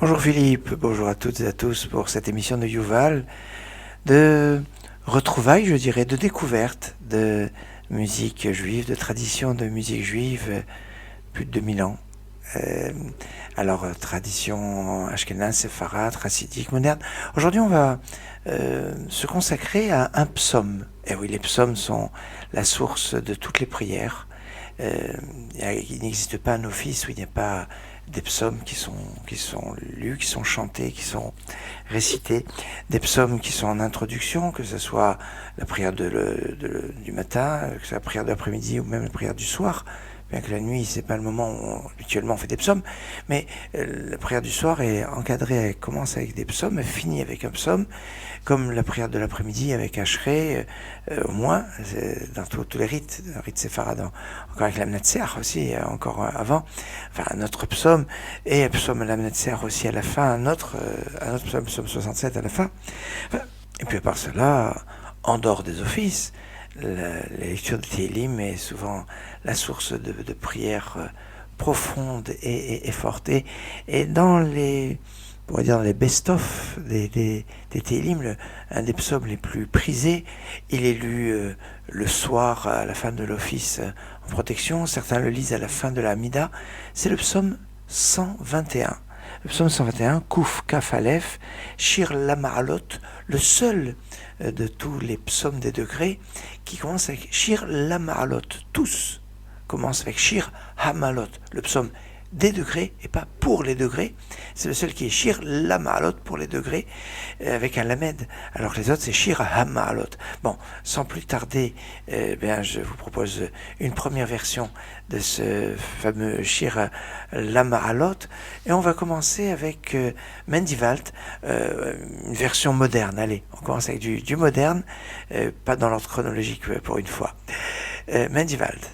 Bonjour Philippe, bonjour à toutes et à tous pour cette émission de Yuval, de retrouvailles, je dirais, de découverte de musique juive, de tradition de musique juive, plus de 2000 ans. Euh, tradition ashkénaze, séfarade, chassidique, moderne. Aujourd'hui, on va se consacrer à un psaume. Et oui, les psaumes sont la source de toutes les prières. Il n'existe pas un office où il n'y a pas des psaumes qui sont lus, qui sont chantés, qui sont récités, des psaumes qui sont en introduction, que ce soit la prière du matin, que ce soit la prière de l'après-midi ou même la prière du soir, bien que la nuit, c'est pas le moment où habituellement on fait des psaumes, mais la prière du soir est encadrée, elle commence avec des psaumes, elle finit avec un psaume, comme la prière de l'après-midi avec Ashrei, au moins, dans tous les rites, le rite séfarade, encore avec l'Amnatseach aussi, encore avant, enfin un autre psaume, et un psaume l'Amnatseach aussi à la fin, un autre psaume, psaume 67 à la fin. Enfin, et puis à part cela, en dehors des offices, la lecture de Tehillim est souvent la source de prières profondes et fortes. Et dans les, on va dire dans les best-of des Tehillim, un des psaumes les plus prisés, il est lu le soir à la fin de l'office en protection. Certains le lisent à la fin de la Hamida. C'est le psaume 121. Le psaume 121, Kouf Kaf Aleph, Shir Lama'alot, le seul de tous les psaumes des degrés qui commence avec Shir Lama'alot. Tous commencent avec Shir Hamalot, le psaume des degrés et pas pour les degrés. C'est le seul qui est Shir Lama'alot pour les degrés avec un lamed, alors que les autres c'est Shir Hamalot. Bon, sans plus tarder, je vous propose une première version de ce fameux Shir Lama'alot et on va commencer avec Mendivalt, une version moderne. Allez, on commence avec du moderne, pas dans l'ordre chronologique pour une fois. Mendivalt.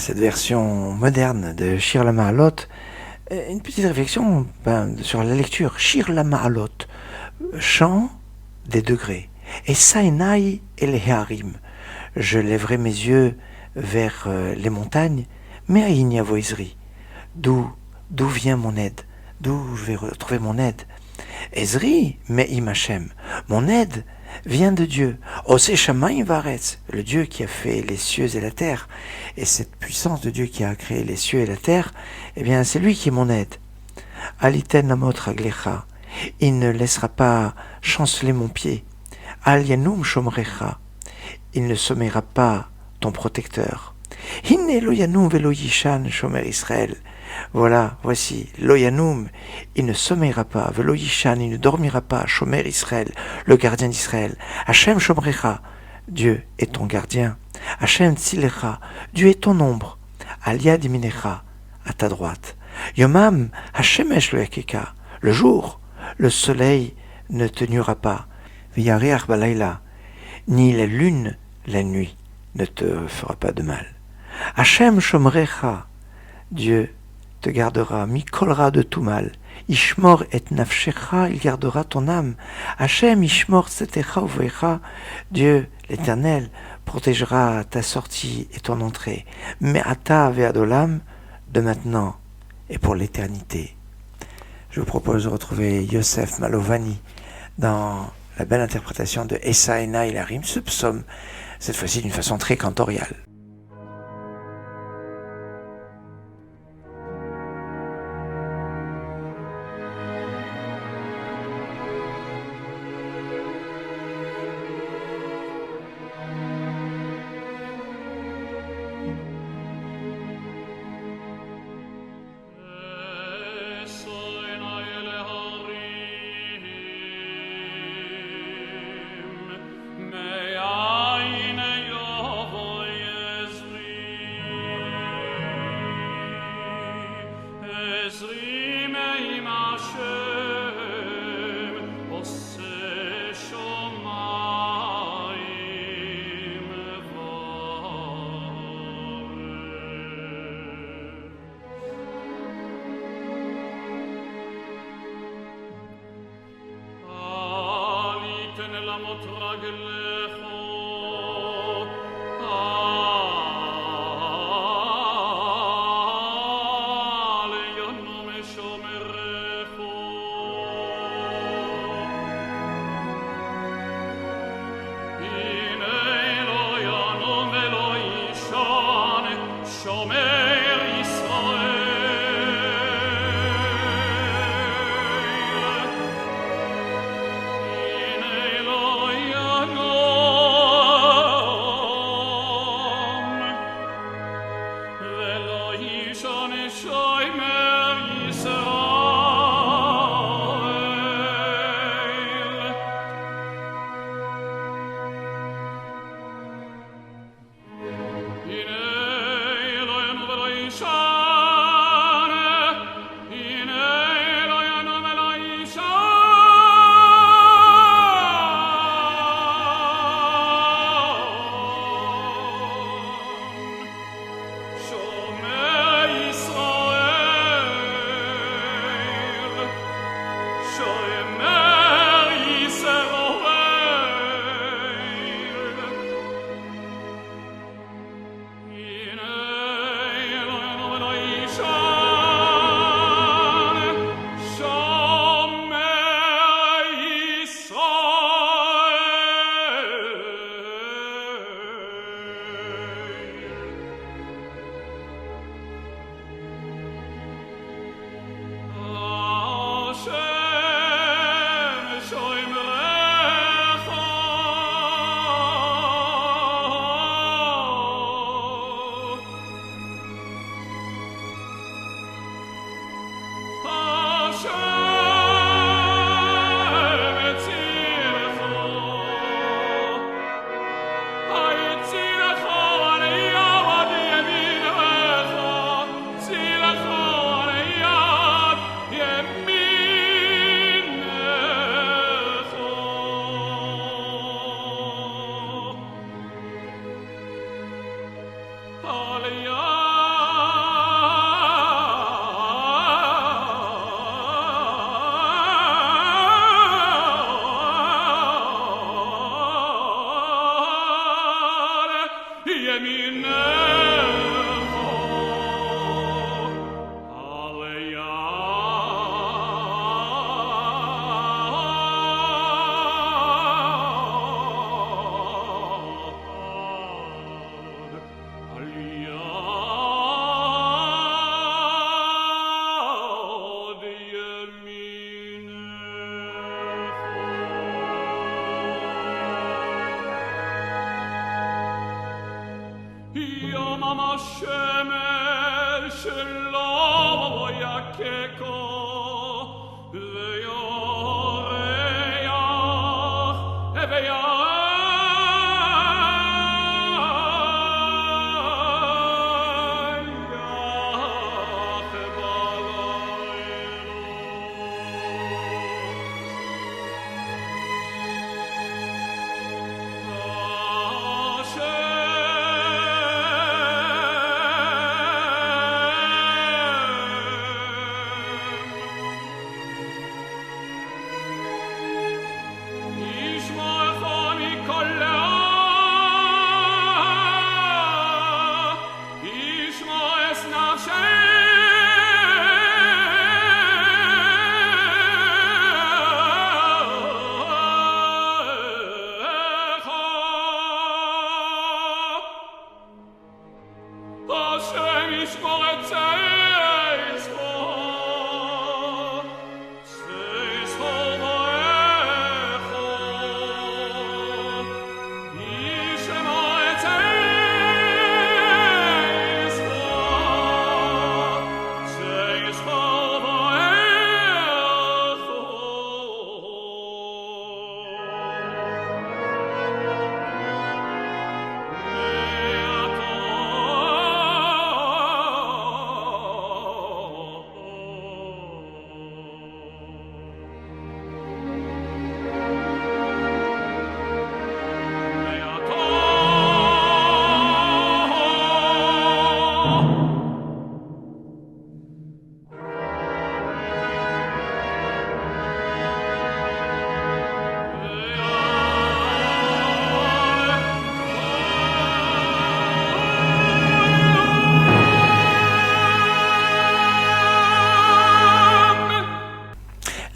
après cette version moderne de Shir LaMa'alot, une petite réflexion sur la lecture. Shir LaMa'alot, chant des degrés. Et Sainai et les Harim. Je lèverai mes yeux vers les montagnes, mais Aïn Yavoizri. D'où vient mon aide? D'où je vais retrouver mon aide? Ezri, Me'im Hashem. Mon aide vient de Dieu. Ose Shamayim Varetz, le Dieu qui a fait les cieux et la terre. Et cette puissance de Dieu qui a créé les cieux et la terre, eh bien, c'est lui qui est mon aide. Aliten Lamot Raglecha. Il ne laissera pas chanceler mon pied. Al Yanum Shomrecha. Il ne sommeillera pas ton protecteur. Hinne lo Yanum velo Yishan Shomer Israël. Voilà, voici, lo Yanum, il ne sommeillera pas, velo Yishan, il ne dormira pas, Shomer Israël, le gardien d'Israël. Hachem Shomrecha, Dieu est ton gardien. Hachem Tzilecha, Dieu est ton ombre. Aliad Minecha, à ta droite. Yomam, Hashemesh lo Yakeka, le jour, le soleil ne te nuira pas. Viyareach balayla, ni la lune, la nuit, ne te fera pas de mal. Hachem Shomrecha, Dieu te gardera, mikolra de tout mal. Ishmor et nafshecha, il gardera ton âme. Hachem Ishmor tzetecha uvecha, Dieu, l'Éternel, protégera ta sortie et ton entrée. Me'ata ve'adolam, de maintenant et pour l'éternité. Je vous propose de retrouver Yosef Malovani dans la belle interprétation de Esaena et Larim, ce psaume, cette fois-ci d'une façon très cantoriale.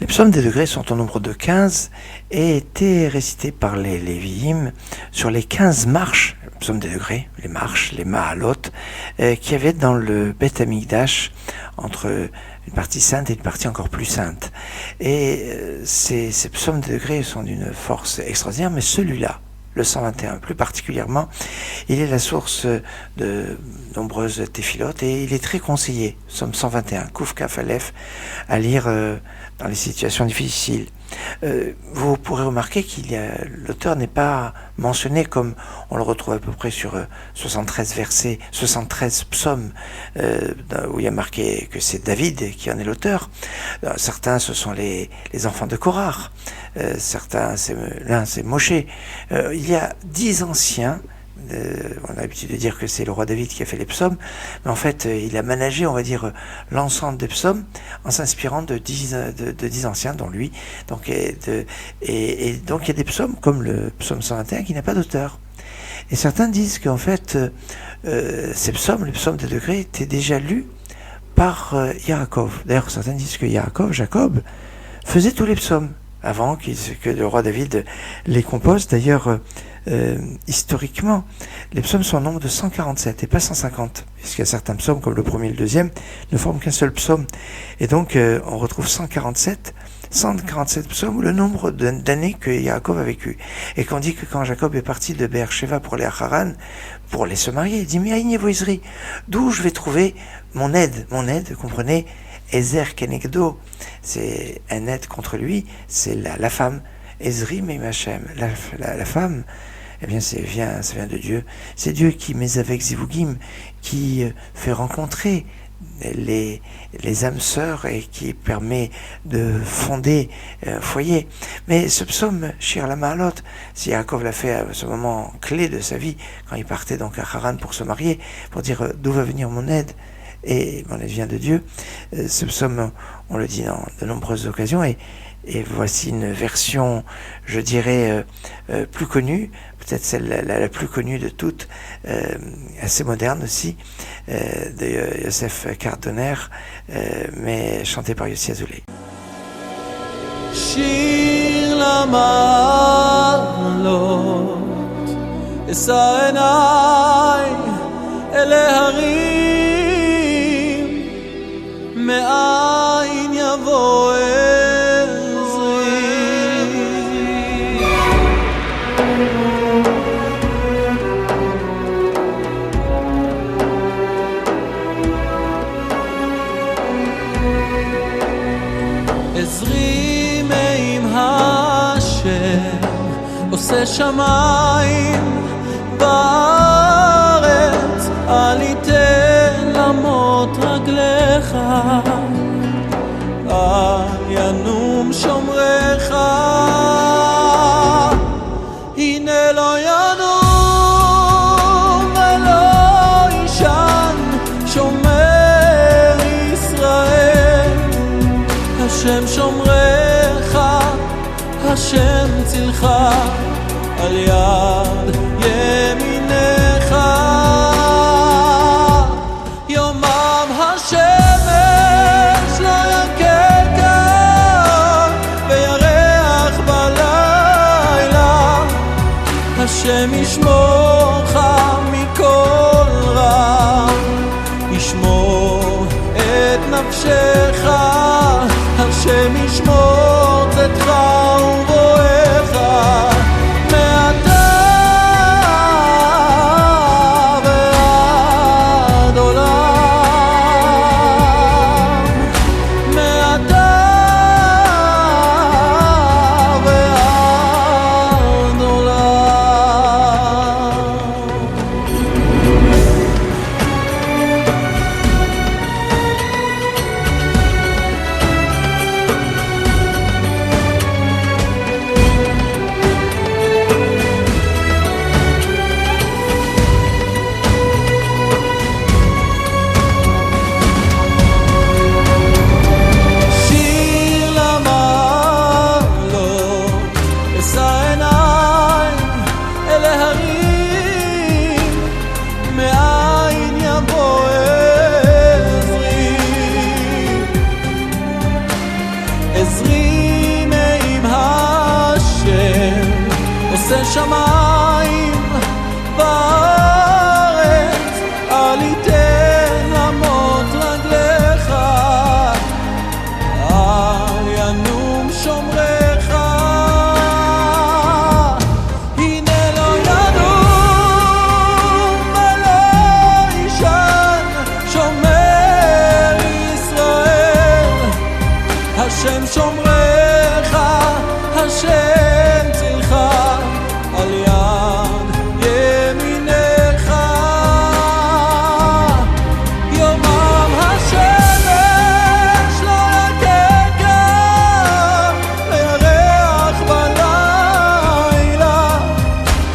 Les psaumes des degrés sont au nombre de 15 et étaient récités par les Lévi'im sur les 15 marches, les psaumes des degrés, les marches, les Mahalot, qu'il y avait dans le Beth Amikdash, entre une partie sainte et une partie encore plus sainte. Et ces psaumes des degrés sont d'une force extraordinaire, mais celui-là, le 121 plus particulièrement, il est la source de nombreuses téphilotes et il est très conseillé, psaume 121, Kouf Kaf Aleph, à lire dans les situations difficiles. Vous pourrez remarquer l'auteur n'est pas mentionné comme on le retrouve à peu près sur 73 versets, 73 psaumes, où il y a marqué que c'est David qui en est l'auteur. Certains, ce sont les enfants de Korach. Certains, l'un c'est Moshe. Il y a 10 anciens. On a l'habitude de dire que c'est le roi David qui a fait les psaumes, mais en fait il a managé, on va dire, l'ensemble des psaumes en s'inspirant de 10 anciens, dont lui. Donc, et donc il y a des psaumes comme le psaume 121 qui n'a pas d'auteur. Et certains disent qu'en fait ces psaumes, les psaumes des degrés, étaient déjà lus par Yaakov. D'ailleurs certains disent que Jacob, faisait tous les psaumes avant que le roi David les compose. D'ailleurs, historiquement, les psaumes sont au nombre de 147 et pas 150, puisqu'il y a certains psaumes, comme le premier et le deuxième, ne forment qu'un seul psaume. Et donc, on retrouve 147 psaumes, le nombre d'années que Yaakov a vécu. Et qu'on dit que quand Jacob est parti de Beersheva pour aller à Haran, pour aller se marier, il dit « Mais Aïné Voisri, d'où je vais trouver mon aide ?» Mon aide, comprenez, Ezer Kenegdo, c'est un aide contre lui, c'est la femme. Ezri Meimachem, la femme, eh bien ça vient de Dieu. C'est Dieu qui met avec Zivugim, qui fait rencontrer les âmes sœurs et qui permet de fonder un foyer. Mais ce psaume, Shir la Mahalot, si Yaakov l'a fait à ce moment clé de sa vie, quand il partait donc à Haran pour se marier, pour dire d'où va venir mon aide, et mon aide vient de Dieu. Ce psaume, on le dit dans de nombreuses occasions, et Et voici une version, je dirais, plus connue, peut-être celle la plus connue de toutes, assez moderne aussi, de Yosef Cardoner, mais chantée par Yossi Azoulay. שיר למעלות, אשא עיניי אל ההרים, מאין יבוא עזרי. עזרי מעם השם, עושה שמיים בארץ, אל יתן למוט רגליך, אל ינום שומרך, הנה לא ינום ולא יישן שומר ישראל, השם שומרך, השם צילך, על יד ימינך. יומם השמש לא יככה, וירח בלילה, השם ישמורך מכל רע, ישמור את נפשך, השם ישמור צאתך ובואך, מעתה ועד עולם, מעתה ועד עולם. שיר למעלות, אשא עיניי אל ההרים, מאין יבוא עזרי. עזרי מעם השם, עושה שמיים בארץ, אל יתן למוט רגליך, אל ינום שומרך, הנה לא ינום ולא יישן שומר ישראל, השם שומרך, השם צילך, על יד ימינך. יומם השמש לא יככה, וירח בלילה,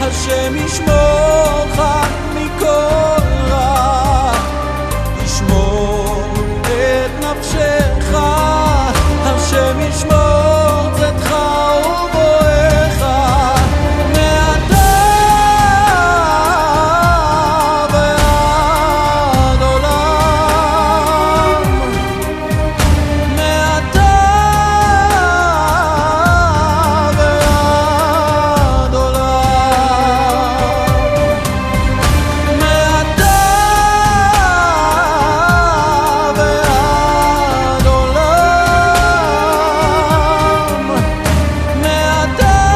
השם ישמורך מכל רע, ישמור את נפשך, השם ישמור צאתך ובואך, מעתה ועד עולם, מעתה ועד עולם, מעתה ועד עולם, מעתה ועד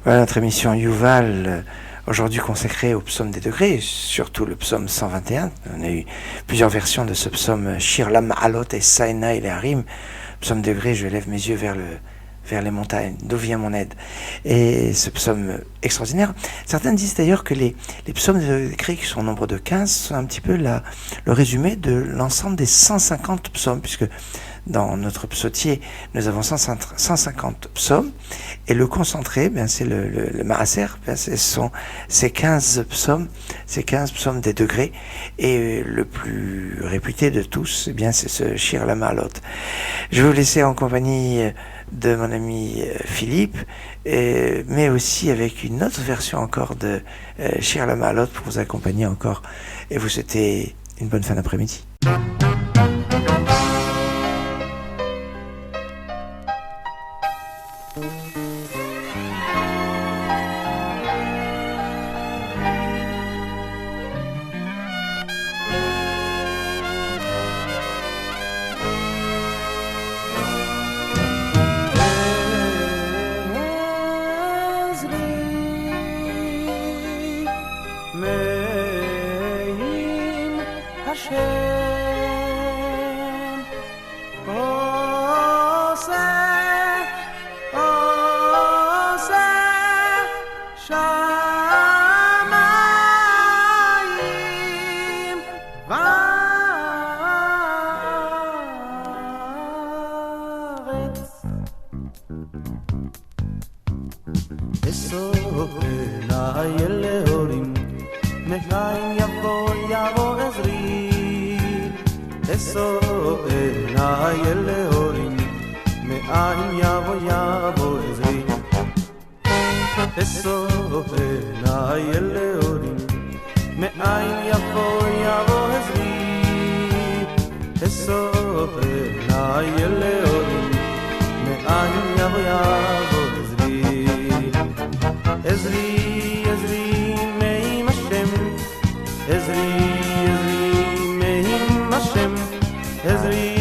Voilà notre émission Yuval, aujourd'hui consacrée au psaume des degrés, surtout le psaume 121. On a eu plusieurs versions de ce psaume, Shir Lama'alot et Saina et les Harim. Psaume des degrés, je lève mes yeux vers les montagnes, d'où vient mon aide. Et ce psaume extraordinaire, certains disent d'ailleurs que les psaumes écrits, qui sont au nombre de 15, sont un petit peu le résumé de l'ensemble des 150 psaumes, puisque dans notre psautier, nous avons 150 psaumes, et le concentré, c'est le maaser, ce sont ces 15 psaumes des degrés, et le plus réputé de tous, c'est ce Shir Lamalot. Je vais vous laisser en compagnie de mon ami Philippe, mais aussi avec une autre version encore de Shir Lamalot pour vous accompagner encore, et vous souhaiter une bonne fin d'après-midi. Ezri, Mehim Hashem, Ezri.